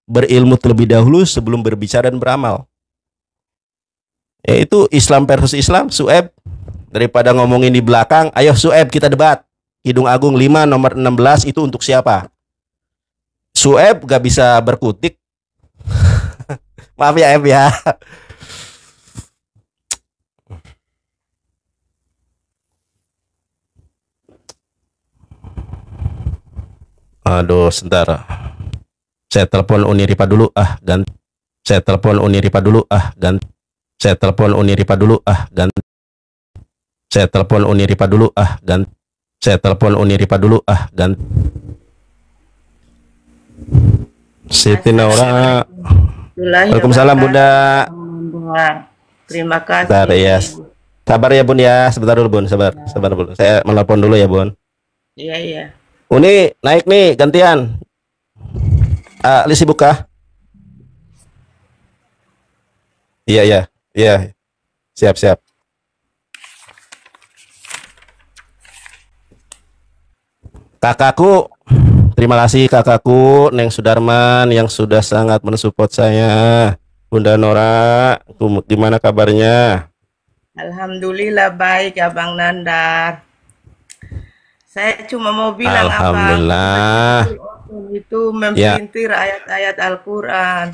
berilmu terlebih dahulu sebelum berbicara dan beramal. Yaitu Islam versus Islam, Sueb. Daripada ngomongin di belakang, ayo Sueb kita debat. Kidung Agung 5 nomor 16 itu untuk siapa? Sueb gak bisa berkutik. Maaf ya Eb ya. Aduh, sebentar. Saya telepon Uniripa dulu ganti. Saya telepon Uniripa dulu ganti. Saya telepon Uniripa dulu ganti. Saya telepon Uniripa dulu ganti. Saya telepon Uniripa dulu ganti. Siti Naura. Waalaikumsalam Bunda. Terima kasih. Bentar, ya. Sabar ya Bun ya, sebentar dulu Bun, sabar Bun. Saya menelepon dulu ya Bun. Iya. Uni naik nih gantian. Lisi buka. Iya. Siap. Kakakku, terima kasih kakakku Neng Sudarman yang sudah sangat mensupport saya. Bunda Nora, gimana kabarnya? Alhamdulillah baik Abang Nandar. Saya cuma mau bilang Alhamdulillah. Itu mempelintir ayat-ayat Al-Quran.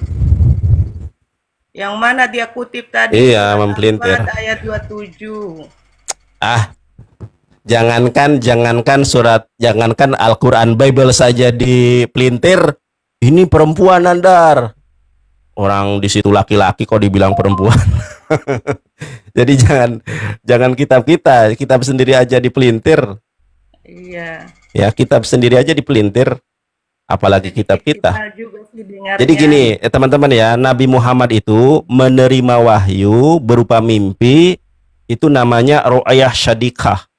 Yang mana dia kutip tadi? Iya, mempelintir. Ayat 27. Jangankan Al-Quran Bible saja dipelintir. Ini perempuan Nandar. Orang di situ laki-laki kok dibilang perempuan. Jadi jangan kitab sendiri aja dipelintir. Iya. Ya, kitab sendiri aja dipelintir, apalagi kitab kita. Jadi gini, teman-teman ya, Nabi Muhammad itu menerima wahyu berupa mimpi, itu namanya ru'yah syadiqah.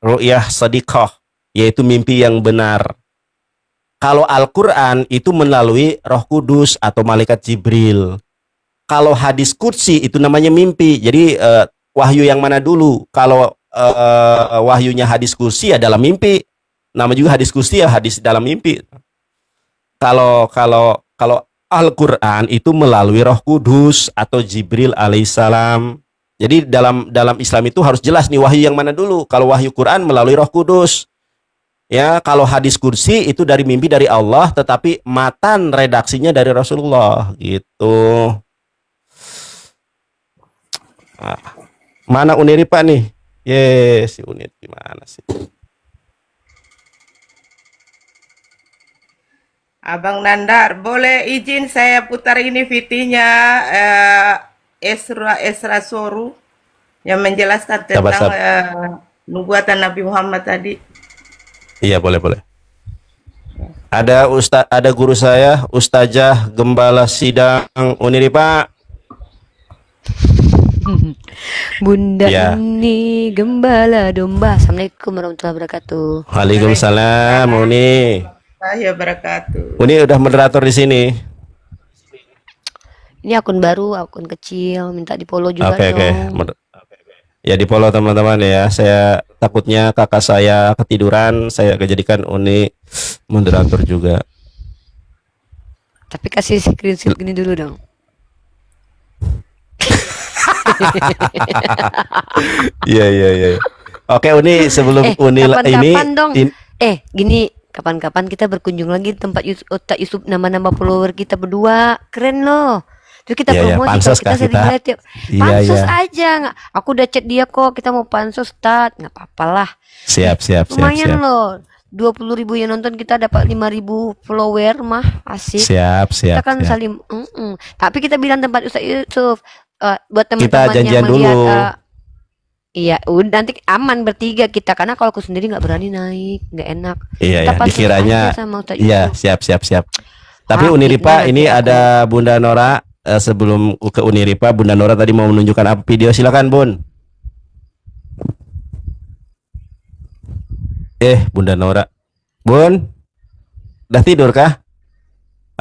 Ru'yah sadiqah, yaitu mimpi yang benar. Kalau Al-Quran itu melalui Roh Kudus atau Malaikat Jibril. Kalau hadis qudsi itu namanya mimpi. Jadi wahyu yang mana dulu? Kalau wahyunya hadis qudsi ya dalam mimpi. Nama juga hadis qudsi ya hadis dalam mimpi. Kalau Al-Quran itu melalui Roh Kudus atau Jibril alaihissalam. Jadi dalam Islam itu harus jelas nih wahyu yang mana dulu. Kalau wahyu Quran melalui Roh Kudus. Ya, kalau hadis qudsi itu dari mimpi dari Allah, tetapi matan redaksinya dari Rasulullah gitu. Mana Uniripa nih? Si Unir gimana sih? Abang Nandar, boleh izin saya putar ini VT-nya Esra Soru yang menjelaskan tentang nubuatan Nabi Muhammad tadi. Iya, boleh. Ada guru saya, Ustazah Gembala Sidang Uniripa. Bunda ini gembala domba. Assalamualaikum warahmatullahi wabarakatuh. Waalaikumsalam Uni. Wabarakatuh. Uni udah moderator di sini. Ini akun baru, akun kecil, minta di follow juga dong. Ya di follow teman-teman ya. Saya takutnya kakak saya ketiduran, saya kejadikan Uni moderator juga. Tapi kasih screenshot gini dulu dong. Iya. Oke Uni, sebelum Uni ini dong. Gini, kapan-kapan kita berkunjung lagi tempat Ustaz Yusuf, nama-nama follower kita berdua. Keren loh. Terus kita promosi pansos kita sering lihat tiap. Pansos aja nggak? Aku udah chat dia kok, kita mau pansos Ustaz. Nggak apa-apa lah. Siap. Lumayan loh. 20.000 yang nonton, kita dapat 5.000 follower mah, asik. Siap. Kita kan saling Tapi kita bilang tempat Ustaz Yusuf. Buat teman-teman kita janjian yang dulu. Iya, udah nanti aman bertiga kita, karena kalau aku sendiri nggak berani naik, nggak enak. Iya, dikiranya. Iya, siap. Tapi Uniripa ini ada Bunda Nora. Sebelum ke Uniripa, Bunda Nora tadi mau menunjukkan apa video, silakan Bun. Bunda Nora, Bun, udah tidur kah?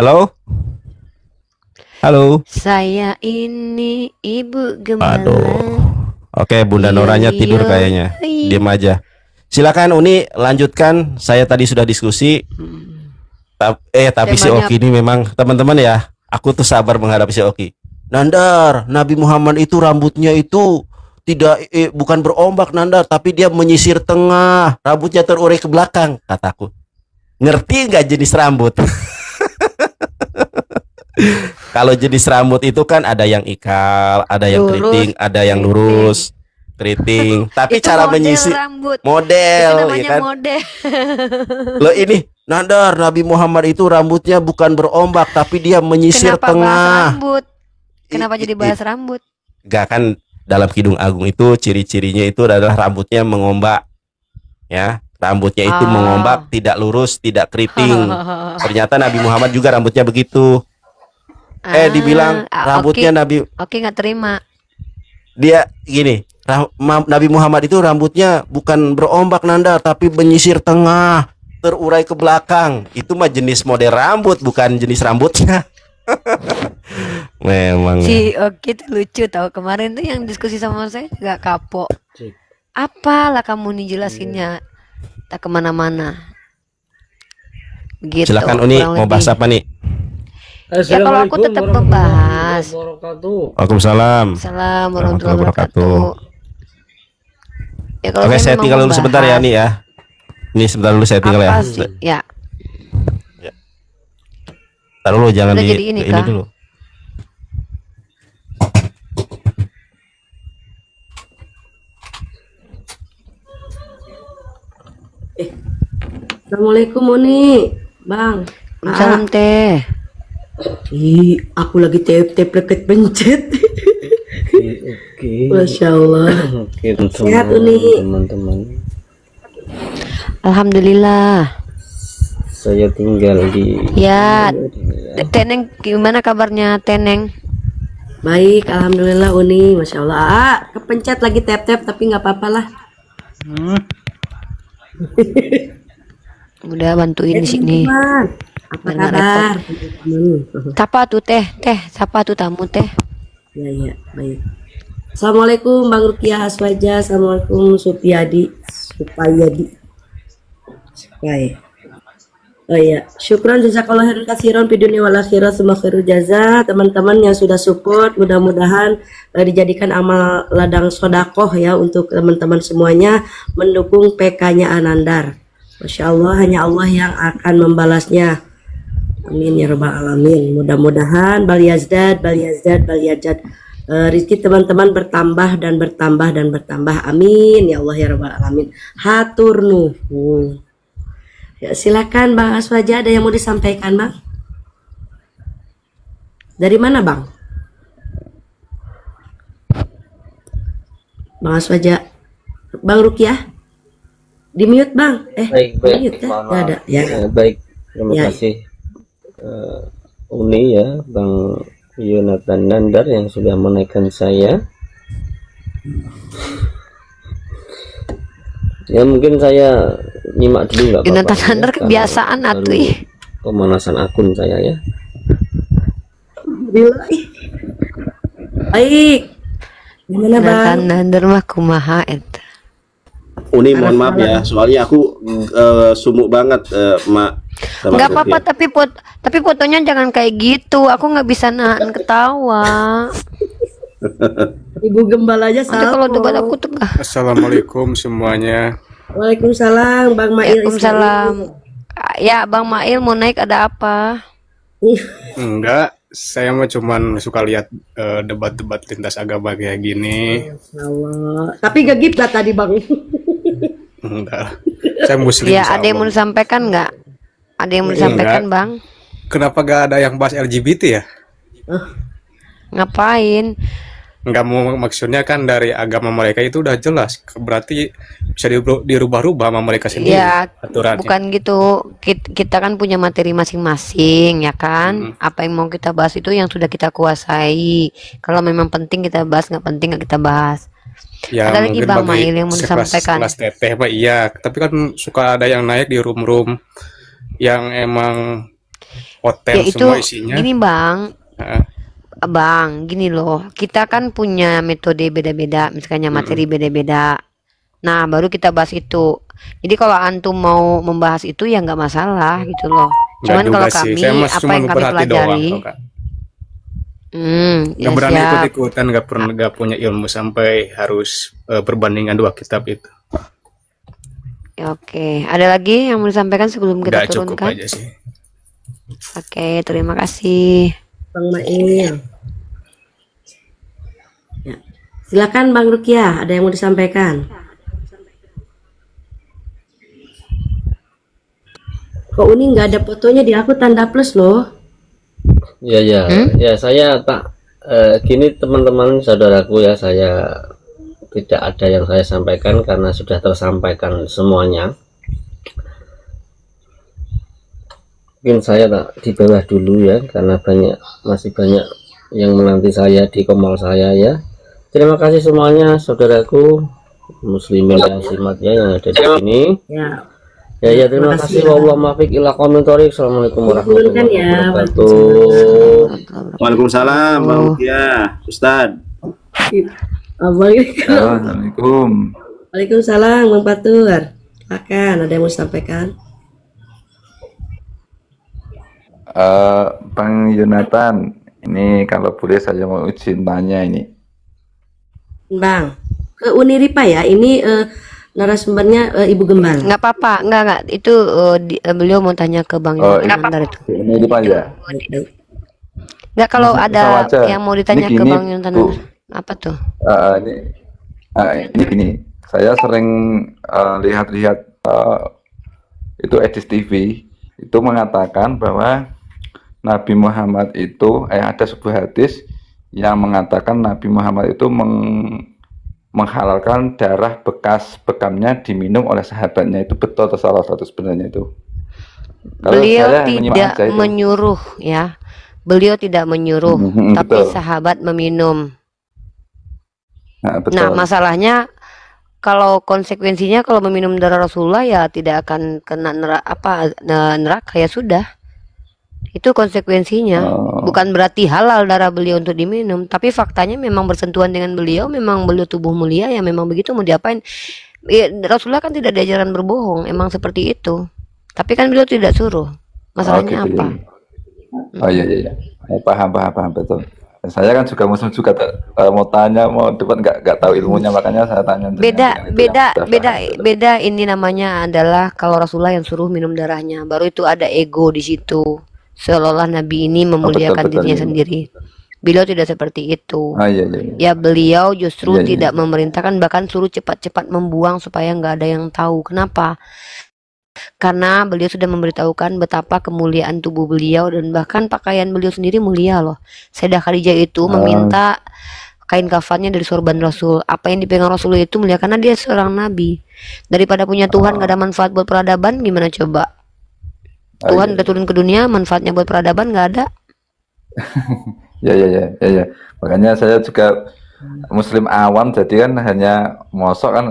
Halo. Saya ini ibu gembala. Oke, Bunda Noranya tidur kayaknya. Diam aja. Silakan Uni lanjutkan. Saya tadi sudah diskusi. Tapi si Temanya Oki ini memang teman-teman ya, aku tuh sabar menghadapi si Oki. Nandar, Nabi Muhammad itu rambutnya itu tidak bukan berombak Nandar, tapi dia menyisir tengah, rambutnya terurai ke belakang, kataku. Ngerti nggak jenis rambut? Kalau jenis rambut itu kan ada yang ikal, ada yang lurus, keriting, ada yang keriting. lurus, keriting. Tapi Itu cara model menyisir rambut. Itu model, ya namanya kan? model. Lo ini Nandar, Nabi Muhammad itu rambutnya bukan berombak, tapi dia menyisir Kenapa bahas tengah. rambut? Kenapa jadi bahas rambut? Gak kan dalam Kidung Agung itu ciri-cirinya itu adalah rambutnya mengombak, ya. Rambutnya itu mengombak, tidak lurus, tidak keriting. Ternyata Nabi Muhammad juga rambutnya begitu. Dibilang rambutnya Nabi. Oke, nggak terima. Dia gini, Nabi Muhammad itu rambutnya bukan berombak Nanda, tapi menyisir tengah, terurai ke belakang. Itu mah jenis model rambut, bukan jenis rambutnya. Memang. Si Oki tuh lucu tahu, kemarin tuh yang diskusi sama saya juga kapok. Apalah kamu nih jelasinnya, tak kemana-mana. Begitu. Silakan Uni, kurang mau bahas lebih. apa nih? Ya kalau aku tetap membahas. Waalaikumsalam. Assalamualaikum warahmatullahi wabarakatuh. Ya, kalau Oke, saya memang tinggal dulu sebentar ya membahas nih ya. Ini sebentar dulu saya tinggal ya. apa sih? Ya, Taruh dulu, jangan udah di jadi ini ini kah? dulu. Assalamualaikum Uni, Bang. Salam teh. Aku lagi tap leket pencet. Oke. Masya Allah. Oke, Sehat, Uni. teman-teman. Alhamdulillah. Saya tinggal di Ya, Teneng gimana kabarnya Teneng? Baik, Alhamdulillah Uni. Masya Allah. Kepencet lagi tap tapi nggak apa-apa lah. Udah bantuin di sini. Teman, apa Biar nggak kabar? Siapa tuh teh? Siapa tuh tamu teh? Ya, baik. Assalamualaikum Bang Rukiah Aswaja. Assalamualaikum Supayadi. Oh iya, syukran jazakallah khairan katsiran fid dunya wal akhirah, semua khairul jaza. Teman-teman yang sudah support, mudah-mudahan dijadikan amal ladang sodakoh ya untuk teman-teman semuanya mendukung PK-nya Anandar. Masya Allah, hanya Allah yang akan membalasnya. Amin ya rabbal alamin. Mudah-mudahan bal yazdad rizki teman-teman bertambah dan bertambah dan bertambah. Amin ya Allah ya rabbal alamin. Hatur nuhun. Ya, silakan Bang Aswaja, ada yang mau disampaikan Bang? Dari mana Bang? Bang Aswaja, Bang Rukiah, di mute Bang. baik, mute ya? mohon Nggak ada. maaf. Ya. Baik, terima Ya. kasih Uni ya, Bang Yonatan Nandar yang sudah menaikkan saya. Ya mungkin saya nyimak dulu nggak Yonatan apa-apa, Nandar ya, kebiasaan kalau atuh ih. pemanasan akun saya ya. Baik. Gimana Bang? Yonatan Nandar mah kumaha eta. Uni mohon maaf ya, soalnya aku sumuk banget Mak. sama Nggak Sophia. apa-apa, tapi fotonya jangan kayak gitu. Aku nggak bisa nahan ketawa. Ibu Gembalanya Nanti kalau salah. debat aku tuh Assalamualaikum semuanya. Waalaikumsalam Bang Mail. Waalaikumsalam. Ya, Bang Mail mau naik ada apa? Enggak, saya mah cuman suka lihat debat-debat lintas agama kayak gini. Allah. Tapi gak giblat tadi Bang. Enggak, saya muslim. Ya, insya ada yang mau Allah. disampaikan nggak? Ada yang mau Enggak. disampaikan, Bang? Kenapa gak ada yang bahas LGBT ya? Ngapain? Enggak mau, maksudnya kan dari agama mereka itu udah jelas. Berarti bisa dirubah-rubah sama mereka sendiri Ya, aturannya. bukan gitu. Kita kan punya materi masing-masing, ya kan? Apa yang mau kita bahas itu yang sudah kita kuasai. Kalau memang penting kita bahas, nggak penting nggak kita bahas. Ya, Ada lagi mungkin Bang bagi Mail yang mau disampaikan. Kelas teteh, Pak, iya. Tapi kan suka ada yang naik di room-room yang emang hotel Ya itu semua isinya. gini Bang, Heeh. Bang, gini loh. Kita kan punya metode beda-beda, misalnya materi beda-beda. Nah, baru kita bahas itu. Jadi kalau antum mau membahas itu ya nggak masalah gitu loh. Enggak Cuman juga kalau sih. kami, Saya mas apa cuma yang kami memperhati doang, pelajari, tau kan. ya Nggak berani siap. ikut-ikutan, nggak punya ilmu sampai harus berbandingan dua kitab itu. Ya, oke, ada lagi yang mau disampaikan sebelum kita Nggak cukup turunkan? aja sih. Oke, terima kasih. Bang Mail. Ya. Silakan Bang Rukiah, ada yang mau disampaikan? Kok Uni nggak ada fotonya di aku tanda plus loh. Ya ya ya, saya tak gini teman-teman saudaraku ya, saya tidak ada yang saya sampaikan karena sudah tersampaikan semuanya. Mungkin saya tak di bawah dulu ya, karena masih banyak yang menanti saya di komal saya ya. Terima kasih semuanya saudaraku muslimin dan muslimatnya yang ada di sini. Ya, terima kasih. Wallahu muwaffiq ila aqwamit thoriq. Assalamualaikum warahmatullahi wabarakatuh. Waalaikumsalam, Bang Rukiah, Ustaz. Assalamualaikum. Waalaikumsalam, Bang Fatur. Silakan, ada yang mau disampaikan? Bang Yonatan, ini kalau boleh saya mau izin tanya ini. Bang, ke Uniripa ya, ini narasumbernya Ibu Gembal. Nggak apa-apa, nggak. Itu beliau mau tanya ke Bang Yonatan itu. Uniripa ya? Nggak, kalau ada aja. yang mau ditanya Ini ke gini, Bang Yonatan, Bu. apa tuh? Ini gini, saya sering lihat-lihat itu Edis TV itu mengatakan bahwa Nabi Muhammad itu ada sebuah hadis yang mengatakan Nabi Muhammad itu menghalalkan darah bekas bekamnya diminum oleh sahabatnya. Itu betul atau salah satu sebenarnya itu? Beliau tidak menyuruh ya. Beliau tidak menyuruh, tapi betul. sahabat meminum. Betul. Nah, masalahnya kalau konsekuensinya kalau meminum darah Rasulullah ya tidak akan kena neraka ya sudah. Itu konsekuensinya. Bukan berarti halal darah beliau untuk diminum, tapi faktanya memang bersentuhan dengan beliau, memang beliau tubuh mulia ya, memang begitu, mau diapain. Ya, Rasulullah kan tidak diajarkan berbohong, emang seperti itu. Tapi kan beliau tidak suruh. Masalahnya gitu, apa? Iya. Paham betul. Saya kan juga muslim juga, mau tanya, mau depan nggak tahu ilmunya, makanya saya tanya. Beda ini namanya adalah kalau Rasulullah yang suruh minum darahnya, baru itu ada ego di situ. Seolah-olah Nabi ini memuliakan dirinya sendiri. Beliau tidak seperti itu. Ya, beliau justru tidak memerintahkan, bahkan suruh cepat-cepat membuang supaya nggak ada yang tahu. Kenapa? Karena beliau sudah memberitahukan betapa kemuliaan tubuh beliau, dan bahkan pakaian beliau sendiri mulia loh. Sayyidah Khadijah itu meminta kain kafannya dari sorban Rasul. Apa yang dipegang Rasul itu mulia karena dia seorang nabi. Daripada punya Tuhan gak ada manfaat buat peradaban, gimana coba? Tuhan udah turun ke dunia, manfaatnya buat peradaban nggak ada. Ya. Makanya saya juga muslim awam, jadi kan hanya mosok kan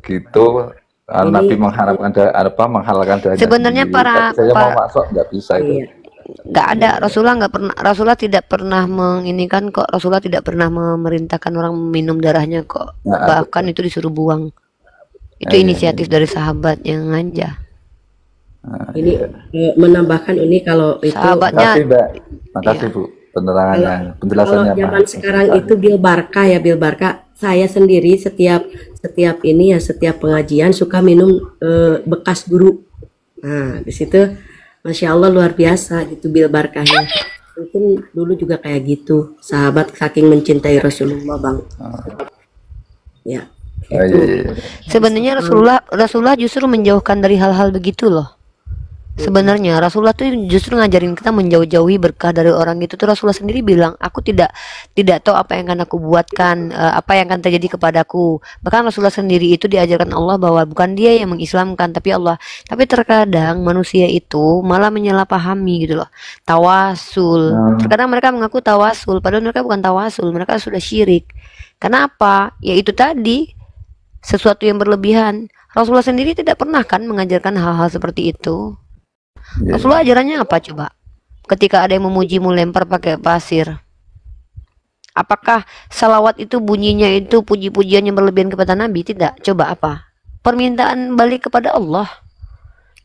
gitu. Nabi menghalalkan darahnya. Sebenarnya saya mau masuk nggak bisa itu. Nggak ada. Rasulullah tidak pernah menginginkan kok. Rasulullah tidak pernah memerintahkan orang minum darahnya kok. Bahkan itu disuruh buang. Itu inisiatif dari sahabat yang ngajak. Ini menambahkan ini kalau itu sahabatnya. Makasih Bu penerangannya, penjelasannya. Kalau zaman sekarang itu Bil Barka ya, Bil Barka. Saya sendiri setiap pengajian suka minum bekas guru. Nah, di situ Masya Allah luar biasa gitu Bil Barkahnya. Mungkin dulu juga kayak gitu, sahabat saking mencintai Rasulullah, Bang. Ya. Sebenarnya Rasulullah justru menjauhkan dari hal-hal begitu loh. Sebenarnya Rasulullah tuh justru ngajarin kita menjauh-jauhi berkah dari orang itu. Tuh Rasulullah sendiri bilang, aku tidak tahu apa yang akan aku buatkan, apa yang akan terjadi kepadaku. Bahkan Rasulullah sendiri itu diajarkan Allah bahwa bukan dia yang mengislamkan, tapi Allah. Tapi terkadang manusia itu malah menyalahpahami gitu loh. Tawasul. Terkadang mereka mengaku tawasul, padahal mereka bukan tawasul, mereka sudah syirik. Kenapa? Ya itu tadi, sesuatu yang berlebihan. Rasulullah sendiri tidak pernah kan mengajarkan hal-hal seperti itu. Rasulullah ajarannya apa coba? Ketika ada yang memujimu lempar pakai pasir. Apakah salawat itu bunyinya itu puji-pujian yang berlebihan kepada Nabi? Tidak. Coba apa? Permintaan balik kepada Allah.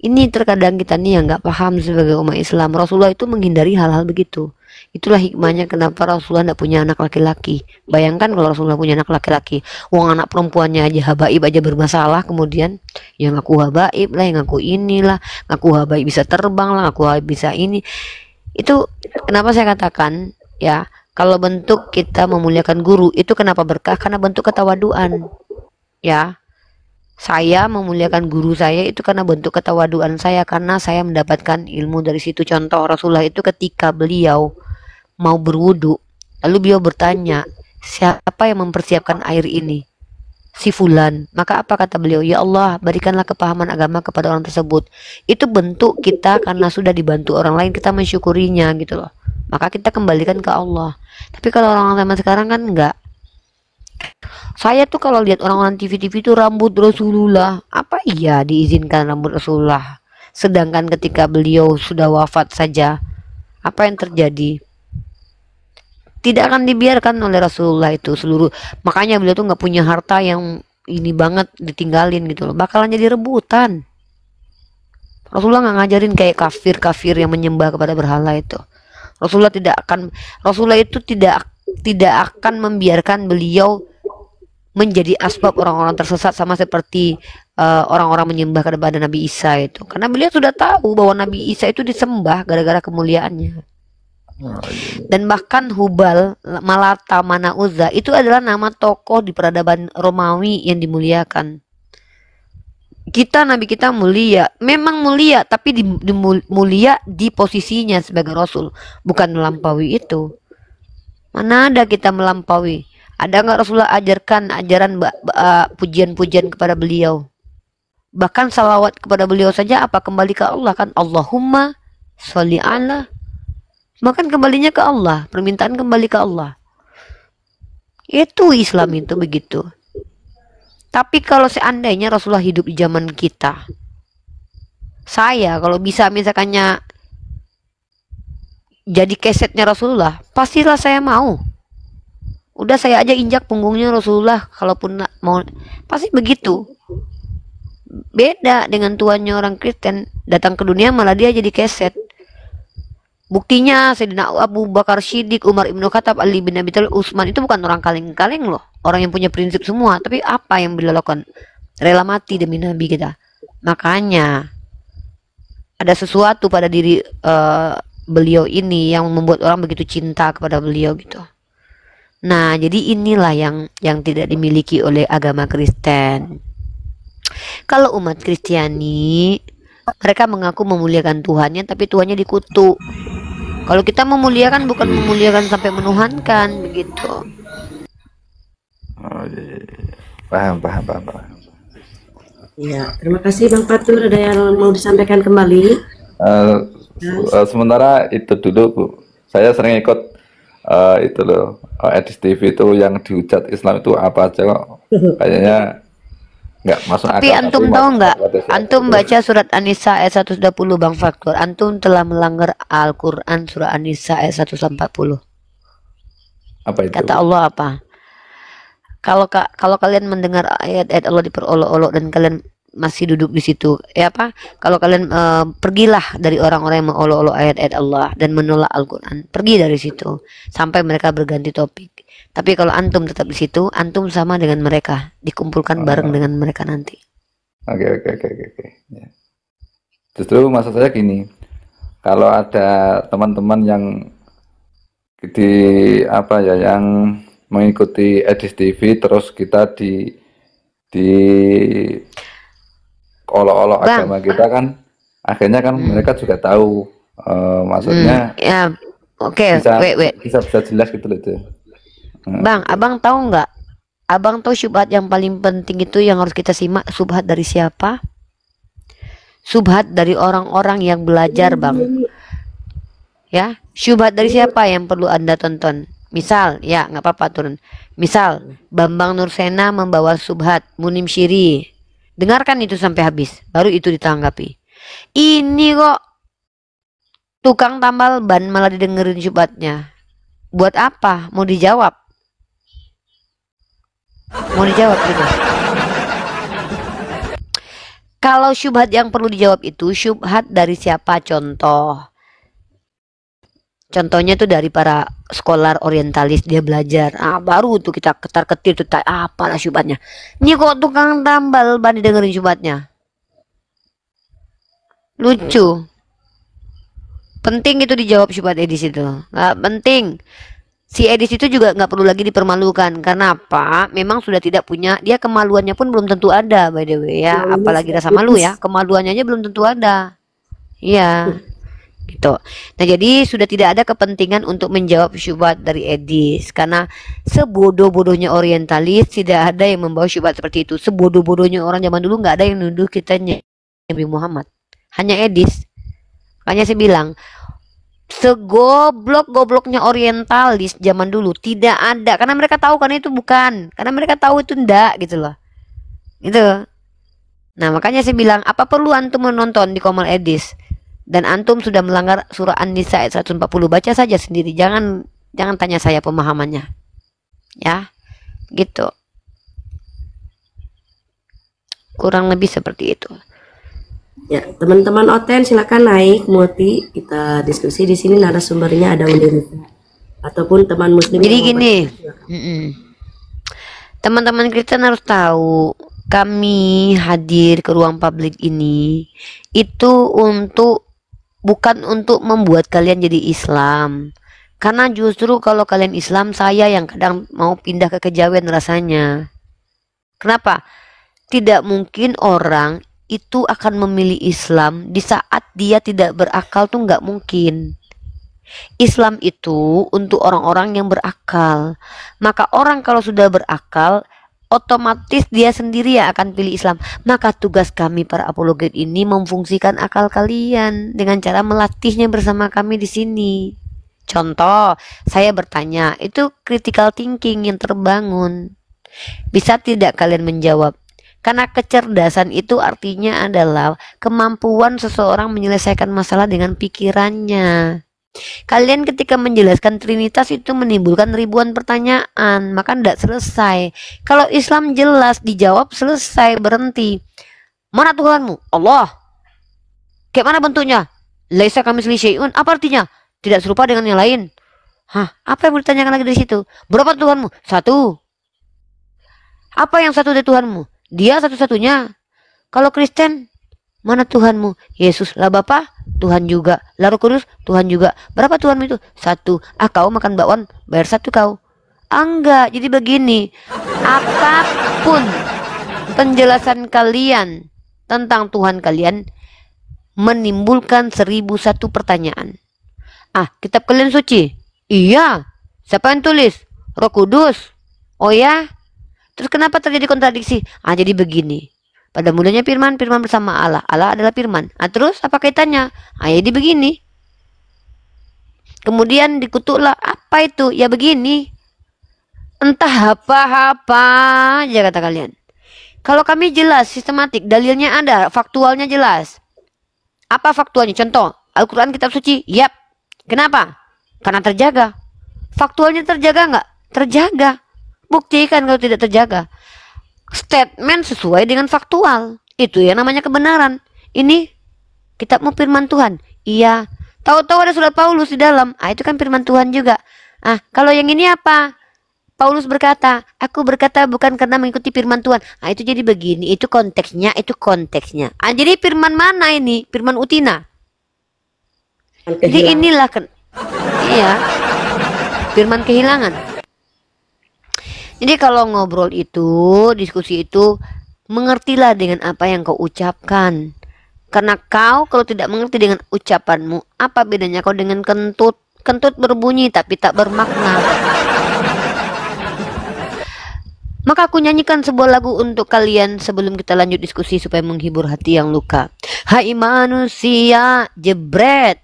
Ini terkadang kita nih yang nggak paham sebagai umat Islam. Rasulullah itu menghindari hal-hal begitu. Itulah hikmahnya kenapa Rasulullah tidak punya anak laki-laki. Bayangkan kalau Rasulullah punya anak laki-laki, uang anak perempuannya aja habaib aja bermasalah, kemudian yang ngaku habaib lah, yang ngaku inilah, ngaku habaib bisa terbang lah, ngaku habaib bisa ini. Itu kenapa saya katakan ya, kalau bentuk kita memuliakan guru itu kenapa berkah? Karena bentuk ketawaduan. Ya. Saya memuliakan guru saya itu karena bentuk ketawaduan saya, karena saya mendapatkan ilmu dari situ. Contoh Rasulullah itu ketika beliau mau berwudu, lalu beliau bertanya, siapa yang mempersiapkan air ini? Si fulan. Maka apa kata beliau? Ya Allah, berikanlah kepahaman agama kepada orang tersebut. Itu bentuk kita karena sudah dibantu orang lain, kita mensyukurinya gitu loh. Maka kita kembalikan ke Allah. Tapi kalau orang zaman sekarang kan enggak. Saya tuh kalau lihat orang-orang TV-TV itu rambut Rasulullah, apa iya diizinkan rambut Rasulullah? Sedangkan ketika beliau sudah wafat saja, apa yang terjadi? Tidak akan dibiarkan oleh Rasulullah itu seluruh. Makanya beliau tuh nggak punya harta yang ini banget ditinggalin gitu loh. Bakalan jadi rebutan. Rasulullah nggak ngajarin kayak kafir-kafir yang menyembah kepada berhala itu. Rasulullah itu tidak akan membiarkan beliau menjadi asbab orang-orang tersesat sama seperti orang-orang menyembah kepada Nabi Isa itu. Karena beliau sudah tahu bahwa Nabi Isa itu disembah gara-gara kemuliaannya. Dan bahkan Hubal, Malata, Mana, Uzza itu adalah nama tokoh di peradaban Romawi yang dimuliakan. Nabi kita mulia, memang mulia, tapi mulia di posisinya sebagai Rasul, bukan melampaui itu. Mana ada kita melampaui? Ada nggak Rasulullah ajarkan ajaran pujian-pujian kepada beliau? Bahkan salawat kepada beliau saja apa kembali ke Allah kan? Allahumma sholli ala. Bahkan kembalinya ke Allah, permintaan kembali ke Allah. Itu Islam itu begitu. Tapi kalau seandainya Rasulullah hidup di zaman kita, saya kalau bisa misalkannya jadi kesetnya Rasulullah, pastilah saya mau. Udah saya aja injak punggungnya Rasulullah, kalaupun mau, pasti begitu. Beda dengan tuannya orang Kristen, datang ke dunia malah dia jadi keset. Buktinya Sayyidina Abu Bakar Siddiq, Umar Ibn Khattab, Ali bin Abi Thalib, Utsman itu bukan orang kaleng-kaleng loh, orang yang punya prinsip semua. Tapi apa yang beliau lakukan? Rela mati demi Nabi kita. Makanya ada sesuatu pada diri beliau ini yang membuat orang begitu cinta kepada beliau gitu. Nah, jadi inilah yang tidak dimiliki oleh agama Kristen. Kalau umat Kristiani, mereka mengaku memuliakan Tuhannya, tapi Tuhannya dikutuk. Kalau kita memuliakan bukan memuliakan sampai menuhankan, begitu. Oh, iya. Paham. Ya, terima kasih Bang Fatur. Ada yang mau disampaikan kembali? Sementara itu dulu Bu, saya sering ikut itu loh, Edis TV itu yang dihujat Islam itu apa aja kok kayaknya nggak masuk akal. Tapi antum tahu nggak? Antum baca surat An-Nisa ayat 120 Bang Faktur. Antum telah melanggar Al-Quran surah An-Nisa ayat 140. Apa itu? Kata Allah apa? Kalau kalian mendengar ayat-ayat Allah diperolok-olok dan kalian masih duduk di situ, kalau kalian pergilah dari orang-orang yang mengolok-olok ayat-ayat Allah dan menolak Al-Quran, pergi dari situ sampai mereka berganti topik. Tapi kalau antum tetap di situ, antum sama dengan mereka, dikumpulkan bareng dengan mereka nanti. Oke. Ya. Justru maksud saya gini, kalau ada teman-teman yang yang mengikuti Edis TV terus kita di olok-olok agama kita kan, akhirnya kan mereka juga tahu maksudnya. Ya, oke. Bisa jelas gitu loh itu. Bang, abang tahu nggak? Abang tahu syubhat yang paling penting itu yang harus kita simak, syubhat dari siapa? Syubhat dari orang-orang yang belajar, Bang. Ya, syubhat dari siapa yang perlu Anda tonton? Misal, ya nggak apa-apa turun. Misal, Bambang Nursena membawa syubhat Munim Syiri. Dengarkan itu sampai habis, baru itu ditanggapi. Ini kok tukang tambal ban malah didengerin syubhatnya. Buat apa? Mau dijawab? Mau dijawab gitu. Kalau syubhat yang perlu dijawab itu syubhat dari siapa? Contohnya tuh dari para scholar orientalis, dia belajar. Baru tuh kita ketar-ketir tuh apalah syubhatnya. Ini kok tukang tambal ban dengerin syubhatnya. Lucu. Penting itu dijawab syubhat Edis itu. Nggak penting. Si Edis itu juga nggak perlu lagi dipermalukan. Karena apa? Memang sudah tidak punya. Dia kemaluannya pun belum tentu ada, by the way ya. Apalagi rasa malu ya. Kemaluannya aja belum tentu ada. Iya. Gitu. Nah, jadi sudah tidak ada kepentingan untuk menjawab syubhat dari Edis. Karena sebodoh-bodohnya orientalis tidak ada yang membawa syubhat seperti itu. Sebodoh-bodohnya orang zaman dulu nggak ada yang nuduh kita Nabi Muhammad. Hanya Edis. Makanya saya bilang, segoblok-gobloknya orientalis zaman dulu tidak ada, karena mereka tahu kan itu bukan, karena mereka tahu itu ndak gitu loh, gitu. Nah, makanya saya bilang, apa perlu antum menonton di Komal Edis dan antum sudah melanggar surah An-Nisa ayat 140? Baca saja sendiri, jangan tanya saya pemahamannya, ya, gitu. Kurang lebih seperti itu. Ya, teman-teman Oten silakan naik Muti, kita diskusi di sini. Narasumbernya ada Undirita ataupun teman muslim. Jadi gini, teman-teman Kristen harus tahu, kami hadir ke ruang publik ini itu bukan untuk membuat kalian jadi Islam. Karena justru kalau kalian Islam, saya yang kadang mau pindah ke kejawen rasanya. Kenapa? Tidak mungkin orang itu akan memilih Islam di saat dia tidak berakal, tuh nggak mungkin. Islam itu untuk orang-orang yang berakal. Maka orang kalau sudah berakal, otomatis dia sendiri yang akan pilih Islam. Maka tugas kami para apologet ini memfungsikan akal kalian dengan cara melatihnya bersama kami di sini. Contoh, saya bertanya, itu critical thinking yang terbangun. Bisa tidak kalian menjawab? Karena kecerdasan itu artinya adalah kemampuan seseorang menyelesaikan masalah dengan pikirannya. Kalian ketika menjelaskan Trinitas itu menimbulkan ribuan pertanyaan, maka tidak selesai. Kalau Islam jelas dijawab, selesai, berhenti. Mana Tuhanmu? Allah. Kayak mana bentuknya? Laisa kamitslihi syai'un. Apa artinya? Tidak serupa dengan yang lain. Apa yang ditanyakan lagi dari situ? Berapa Tuhanmu? Satu. Apa yang satu dari Tuhanmu? Dia satu-satunya. Kalau Kristen, mana Tuhanmu? Yesus lah Bapa, Tuhan juga. Lah Roh Kudus, Tuhan juga. Berapa Tuhanmu itu? Satu. Kau makan bakwan, bayar satu kau. Enggak. Jadi begini, apapun penjelasan kalian tentang Tuhan kalian menimbulkan 1001 pertanyaan. Kitab kalian suci? Iya. Siapa yang tulis? Roh Kudus. Oh ya? Terus kenapa terjadi kontradiksi? Jadi begini. Pada mulanya firman bersama Allah. Allah adalah firman. Terus apa kaitannya? Jadi begini. Kemudian dikutuklah. Apa itu? Ya begini. Entah apa-apa aja kata kalian. Kalau kami jelas, sistematik, dalilnya ada, faktualnya jelas. Apa faktualnya? Contoh, Al-Quran kitab suci. Yap. Kenapa? Karena terjaga. Faktualnya terjaga nggak? Terjaga. Buktikan kalau tidak terjaga. Statement sesuai dengan faktual. Itu yang namanya kebenaran. Ini kitabmu firman Tuhan. Iya. Tahu-tahu ada surat Paulus di dalam. Itu kan firman Tuhan juga. Kalau yang ini apa? Paulus berkata, aku berkata bukan karena mengikuti firman Tuhan. Itu jadi begini. Itu konteksnya. Jadi firman mana ini? Firman Utina. Jadi inilah iya. Firman kehilangan. Jadi kalau ngobrol itu, diskusi itu, mengertilah dengan apa yang kau ucapkan. Karena kau kalau tidak mengerti dengan ucapanmu, apa bedanya kau dengan kentut? Kentut berbunyi tapi tak bermakna. Maka aku nyanyikan sebuah lagu untuk kalian sebelum kita lanjut diskusi supaya menghibur hati yang luka. Hai manusia, jebret,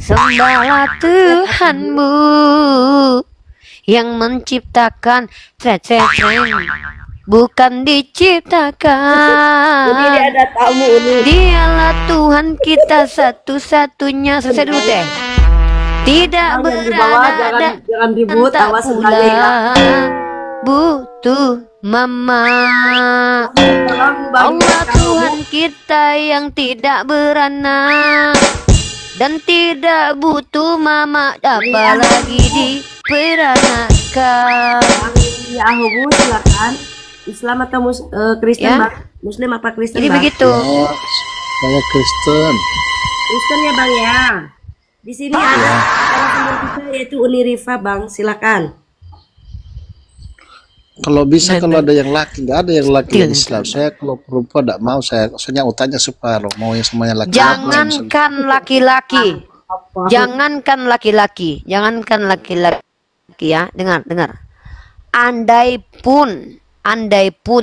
sembahlah Tuhanmu yang menciptakan bukan diciptakan. Ini ada tamu ini. Dialah Tuhan kita satu-satunya. Selesai dulu teh. Tidak berada jangan ribut, awas pula butuh Mama. Tolong Bang Allah Yaka. Tuhan kita yang tidak beranak dan tidak butuh mama, apalagi diperanakan. Bang Yahubu silakan. Islam atau Kristen Ya. Bang? Muslim apa Kristen Jadi Bang? begitu. Saya Kristen. Kristen ya Bang ya. Di sini ada teman kita yaitu Unirifa Bang, silakan. Kalau bisa kalau ada yang laki, nggak ada yang laki yang Tidak. Islam. Saya kalau perempuan nggak mau, soalnya otaknya separuh, mau yang semuanya laki. Jangankan laki-laki, jangankan laki-laki ya, dengar. Andai pun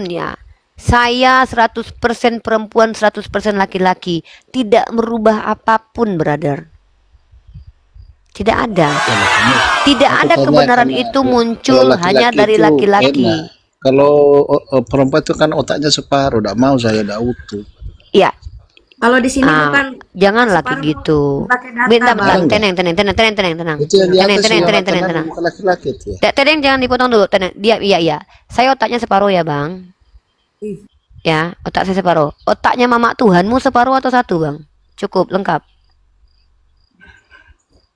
ya, saya 100% perempuan, 100% laki-laki, tidak merubah apapun, brother. Tidak ada. Tidak ada tanya kebenaran karena itu kalau muncul laki-laki hanya dari itu laki-laki. enak. Kalau perempuan itu kan otaknya separuh, nggak mau saya nggak utuh. Iya. Kalau di sini bukan Jangan laki separuh gitu. pakai data, Bentar, Bang. tenang. Itu yang di atas yang Tenang. bukan laki-laki itu ya. Tenang, jangan dipotong dulu. Tenang. Iya. Saya otaknya separuh ya, Bang. Ya, otak saya separuh. Otaknya mama Tuhanmu separuh atau satu, Bang? Cukup, lengkap.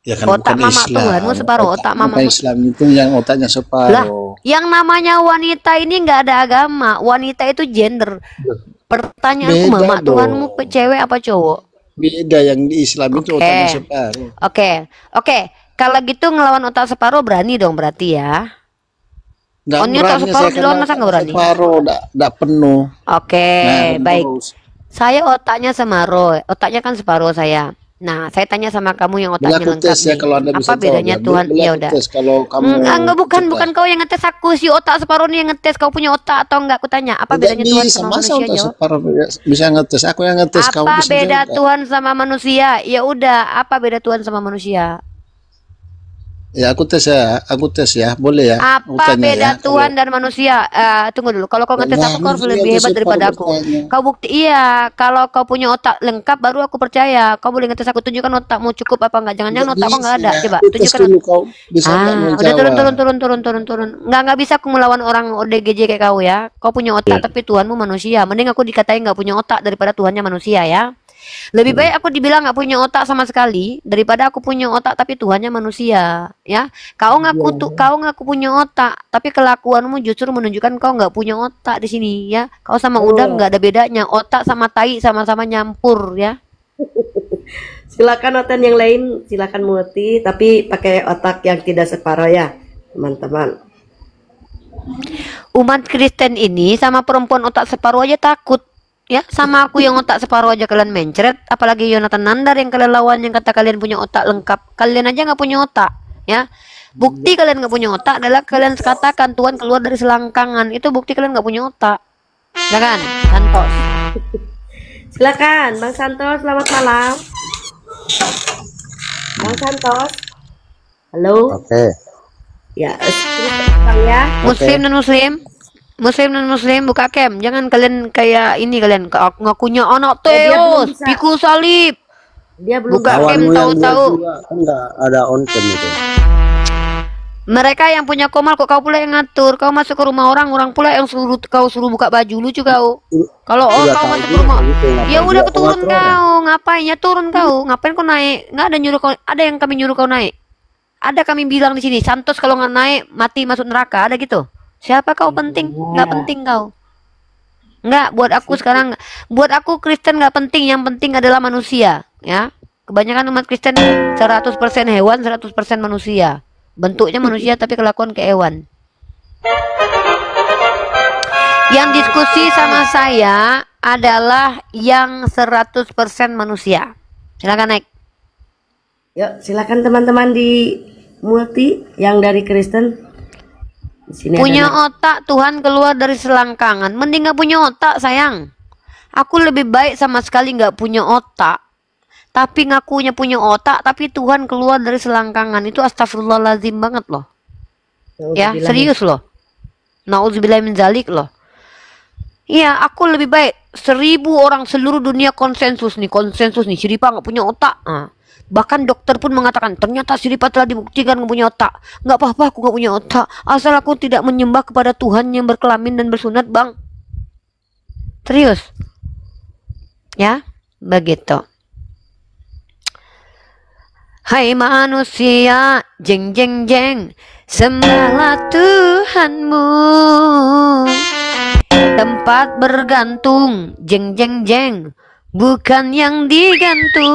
Ya kan Otak bukan mama Islam. Tuhanmu separuh, otak mama bukan Islam itu yang otaknya Lah, separuh. yang namanya wanita ini nggak ada agama. Wanita itu gender. Pertanyaanku, Beda mama dong. Tuhanmu cewek apa cowok? Beda, yang di Islam itu otaknya separuh. Oke. Kalau gitu ngelawan otak separuh berani dong berarti ya. Nggak Oh, ini otak berani separuh saya dilawan karena masa nggak berani? Separuh, nggak penuh. Oke, Nah, baik. terus. Saya otaknya separuh, otaknya kan separuh saya. Nah, saya tanya sama kamu yang Bila otaknya aku lengkap tes ya nih. kalau Anda bisa Apa bedanya jawab. Tuhan? Bila Ya aku udah. tes kalau kamu Enggak, bukan cepat. kau yang ngetes aku, si otak separuh nih yang ngetes. Kau punya otak atau enggak? Aku tanya. Apa Tidak bedanya Tuhan bisa, sama masa manusia? otak Jawab. separuh bisa ngetes. Aku yang ngetes, kamu Apa bisa beda jawab. Tuhan sama manusia? Ya udah, apa beda Tuhan sama manusia? Ya aku tes ya, boleh ya. Aku Apa tanya beda ya, Tuhan dan manusia? Tunggu dulu. Kalau kau ngetes Nah, aku, kau harus manusia lebih itu hebat daripada separuh aku. bertanya. Kau bukti iya. Kalau kau punya otak lengkap, baru aku percaya. Kau boleh ngetes aku, tunjukkan otakmu cukup apa enggak? Jangan-jangan Nggak otak kau enggak ada. bisa. Coba Aku tes tunjukkan. dulu, kau bisa nggak Udah menjawab. turun. Nggak bisa aku melawan orang ODGJ kayak kau ya. Kau punya otak tapi Tuhanmu manusia. Mending aku dikatain nggak punya otak daripada Tuhannya manusia ya. Lebih baik aku dibilang nggak punya otak sama sekali daripada aku punya otak tapi Tuhannya manusia ya. Kau ngaku punya otak tapi kelakuanmu justru menunjukkan kau nggak punya otak di sini ya. Kau sama udang nggak ada bedanya. Otak sama tai sama-sama nyampur ya. Silakan otak yang lain, silakan Muti, tapi pakai otak yang tidak separuh ya, teman-teman. Umat Kristen ini sama perempuan otak separuh aja takut. Ya, sama aku yang otak separuh aja kalian mencret, apalagi Yonatan Nandar yang kalian lawan yang kata kalian punya otak lengkap. Kalian aja nggak punya otak, ya. Bukti kalian nggak punya otak adalah kalian katakan Tuhan keluar dari selangkangan. Itu bukti kalian nggak punya otak. Ya kan, Santos? Silakan, Bang Santos, selamat malam. Bang Santos, halo. Oke. Ya, Bang ya. Muslim dan Muslim buka cam. Jangan kalian kayak ini kalian ngakunya anak dia Teos, belum bisa. pikul salib. Dia belum Buka cam tahu-tahu. Kan nggak ada on cam itu. Mereka yang punya komal kok kau pula yang ngatur. Kau masuk ke rumah orang pula yang kau suruh buka baju, lucu kau. Kalau kau masuk ke rumah, ya udah turun kau. Ngapain ya turun kau? Ngapain kau naik? Nggak ada nyuruh kau. Ada yang kami nyuruh kau naik. Ada kami bilang di sini, Santos kalau nggak naik mati masuk neraka. Ada gitu. Siapa kau penting? Nggak penting kau. Nggak, buat aku Kristen nggak penting. Yang penting adalah manusia, ya. Kebanyakan umat Kristen 100% hewan, 100% manusia. Bentuknya manusia tapi kelakuan kayak hewan. Yang diskusi sama saya adalah yang 100% manusia. Silakan naik. Yuk, silakan teman-teman di Multi yang dari Kristen. Di sini Punya ada otak Tuhan keluar dari selangkangan. Mending nggak punya otak sayang. Aku lebih baik sama sekali nggak punya otak. Tapi ngakunya punya otak, tapi Tuhan keluar dari selangkangan. Itu astagfirullahaladzim banget loh. Ya, serius loh. Nauzubillah min zalik loh. Iya, aku lebih baik 1000 orang seluruh dunia konsensus nih, Syiripah nggak punya otak. Nah, Bahkan dokter pun mengatakan ternyata si Rifa telah dibuktikan nggak punya otak. Nggak apa-apa, aku nggak punya otak, asal aku tidak menyembah kepada Tuhan yang berkelamin dan bersunat, Bang. Serius ya, begitu. Hai manusia, jeng jeng jeng, sembahlah Tuhanmu. Tempat bergantung, jeng jeng jeng, bukan yang digantung.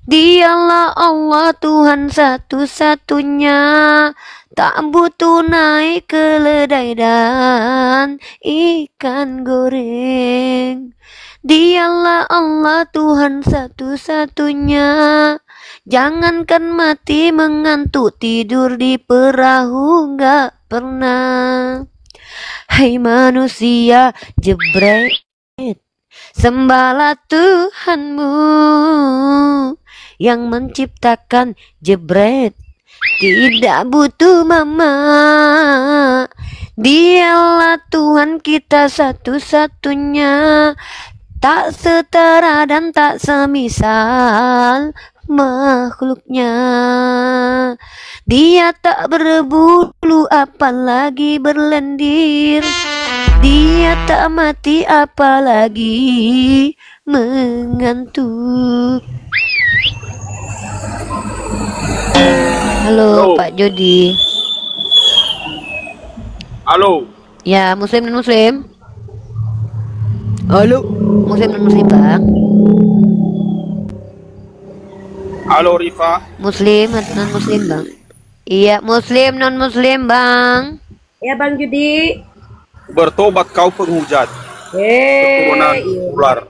Dialah Allah Tuhan satu-satunya, tak butuh naik keledai dan ikan goreng. Dialah Allah Tuhan satu-satunya, jangankan mati mengantuk, tidur di perahu nggak pernah. Hai manusia, jebret, sembahlah Tuhanmu yang menciptakan, jebret, tidak butuh mama. Dialah Tuhan kita satu-satunya, tak setara dan tak semisal makhluknya. Dia tak berbulu apalagi berlendir, dia tak mati apalagi mengantuk. Halo Pak Jody. Halo. Ya, muslim dan muslim. Halo, muslim dan muslim, Bang. Halo Rifa. Muslim atau non muslim, Bang? Iya, muslim non muslim, Bang. Ya Bang Judi. Bertobat kau penghujat. Keturunan ular.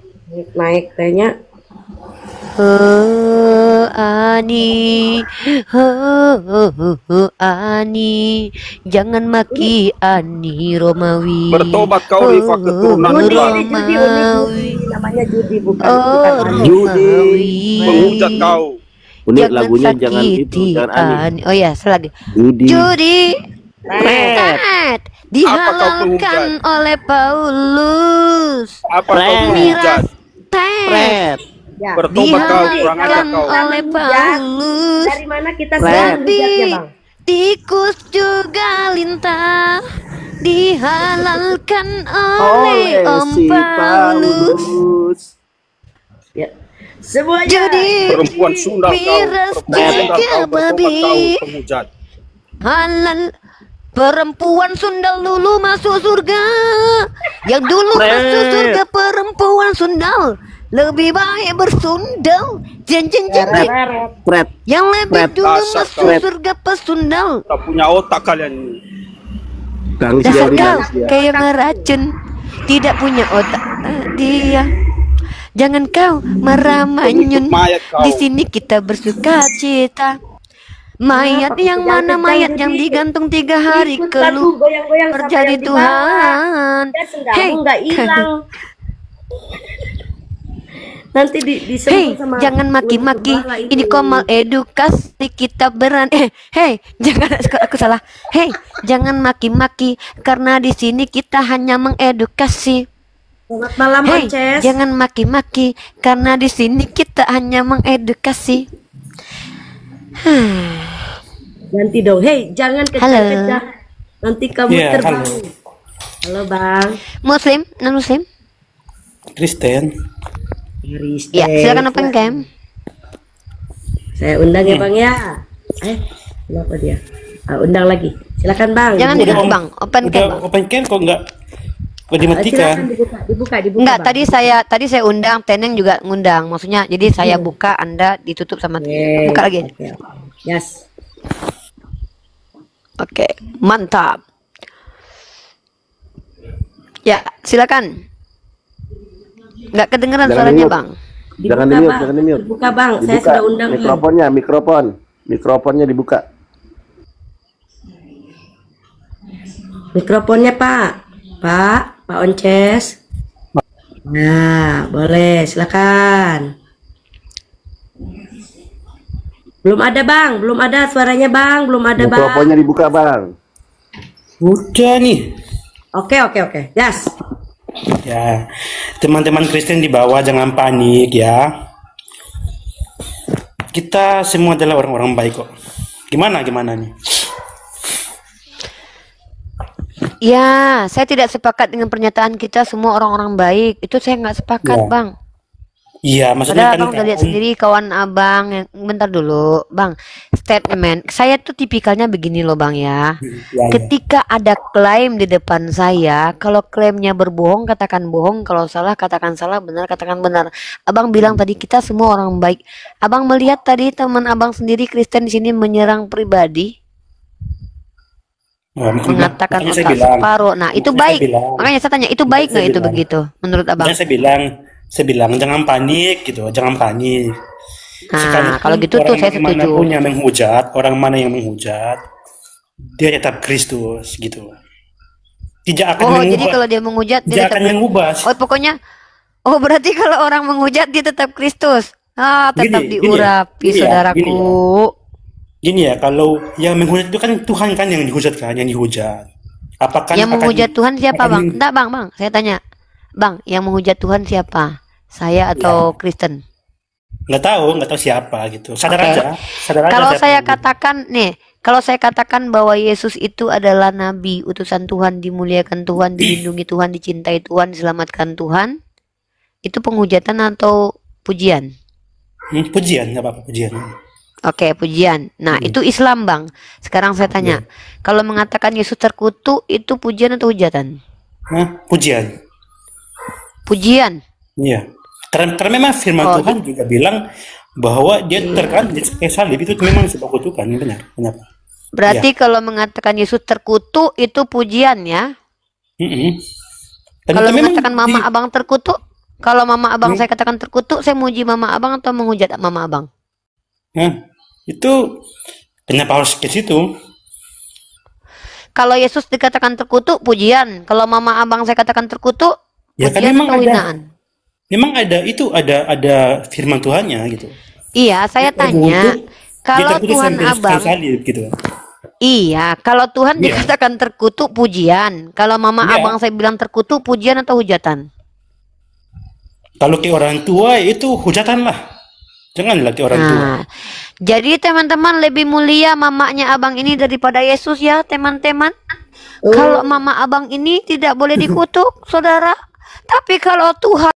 Naik kayaknya. Ani, Ani, jangan maki Ani Romawi. Bertobat kau Rifa, keturunan ular. Romawi. Namanya Judi, bukan Romawi. Penghujat kau. Unik lagunya jangan itu, jangan Ani. Oh ya, selagi. Judi. Dihalalkan oleh Paulus. Apa kau penghujat? Bertobat kau, kurang ajar kau. Oleh Paulus. Dari mana kita sebutnya, Bang? Tikus juga lintah dihalalkan oleh Om Paulus. Ya. Semuanya. Jadi perempuan sundal kau, babi. Penghujat. Halal. Perempuan sundal dulu masuk surga. Yang dulu masuk surga perempuan sundal. Lebih baik bersundal. Jeng. Yang lebih dulu masuk surga pesundal. Tak punya otak kalian ini. Dasar kau kayak ngeracun, tidak punya otak dia. Jangan kau marah manyun. Di sini kita bersuka cita. Mayat yang mana mayat yang digantung 3 hari keluar jadi Tuhan. Hei, nanti disebut sama jangan maki-maki. Ini Komal edukasi kita hei, jangan, aku salah. Hei, jangan maki-maki karena di sini kita hanya mengedukasi. Selamat malam, Hei, Onces. jangan maki-maki karena di sini kita hanya mengedukasi. Ganti dong. Hei, jangan kejar-kejar. Nanti kamu terbang. Halo, Bang. Muslim, non muslim? Kristen. Ya, silakan open cam. Saya undang ya, Bang ya. Kenapa dia? Undang lagi. Silakan, Bang. Jangan ditutup, Bang. Open cam. Bang. Open cam kok enggak dimatikan? Dibuka. Enggak, Bang. tadi saya undang, Teneng juga ngundang. Maksudnya jadi saya buka, Anda ditutup sama buka lagi. Yes. Oke, mantap. Ya, silakan. Nggak kedengeran suaranya, Bang. Jangan di-mute. Dibuka, Bang. Saya sudah undang. Mikrofonnya dibuka. Mikrofonnya, Pak Onces. Nah, boleh, silakan. Belum ada, Bang. Belum ada suaranya, Bang. Belum ada, Bang. Mikrofonnya dibuka, Bang. Udah nih. Oke. Yes. Ya, teman-teman Kristen di bawah jangan panik ya. kita semua adalah orang-orang baik kok. Gimana nih? Ya, saya tidak sepakat dengan pernyataan kita semua orang-orang baik. Itu saya nggak sepakat, Ya. Bang. Iya, maksudnya Padahal kan abang udah lihat sendiri kawan abang yang bentar dulu, Bang. Statement. Saya tuh tipikalnya begini loh, Bang ya. ya. Ketika ada klaim di depan saya, kalau klaimnya berbohong katakan bohong, kalau salah katakan salah, benar katakan benar. Abang bilang tadi kita semua orang baik. Abang melihat tadi teman abang sendiri Kristen di sini menyerang pribadi, mengatakan makanya saya otak bilang, separuh. Nah, itu makanya saya baik. bilang, Makanya saya tanya, itu baik saya nggak itu bilang, begitu menurut abang? makanya saya bilang jangan panik gitu, jangan panik. Nah, kalau gitu tuh saya setuju. Orang mana yang menghujat, dia tetap Kristus gitu. Tidak akan Oh, mengubah. jadi kalau dia menghujat dia Tidak tetap akan mengubah. Oh, pokoknya berarti kalau orang menghujat dia tetap Kristus. Tetap Gini, diurapi, gini ya, saudaraku. Gini ya, kalau yang menghujat itu kan Tuhan kan yang dihujat kan, yang dihujat. Apakah Yang menghujat Tuhan siapa, Bang? akan- Enggak, Bang, saya tanya. Bang, yang menghujat Tuhan siapa? Saya atau Kristen? nggak tahu siapa gitu. Sadar Oke. aja. Kalau siapa saya yang- katakan nih, kalau saya katakan bahwa Yesus itu adalah nabi, utusan Tuhan, dimuliakan Tuhan, dilindungi Tuhan, dicintai Tuhan, diselamatkan Tuhan, itu penghujatan atau pujian? pujian, nggak apa-apa pujian. Oke, pujian. Nah, itu Islam, Bang. Sekarang saya tanya, kalau mengatakan Yesus terkutuk, itu pujian atau hujatan? Pujian. Pujian. Iya. Karena memang firman Tuhan juga bilang bahwa dia terkait kayak salib itu memang sebuah kutukan, benar. Kenapa? Berarti kalau mengatakan Yesus terkutuk, itu pujian ya? Dan Kalau itu memang mengatakan mama abang terkutuk, kalau mama abang saya katakan terkutuk, saya muji mama abang atau menghujat mama abang? Itu kenapa harus ke situ? Kalau Yesus dikatakan terkutuk, pujian. Kalau mama abang saya katakan terkutuk, Ya kan pujian memang atau ada. hinaan? Memang ada firman Tuhannya gitu. Iya, saya tanya, kalau Diterkutuk Tuhan sampai abang, salib gitu. iya, kalau Tuhan Iya. dikatakan terkutuk, pujian. Kalau mama Iya. abang saya bilang terkutuk, pujian atau hujatan? Kalau ke orang tua itu hujatan lah. Janganlah ke orang tua. Nah, jadi teman-teman lebih mulia mamanya abang ini daripada Yesus ya, teman-teman. Kalau mama abang ini tidak boleh dikutuk, saudara. Tapi kalau Tuhan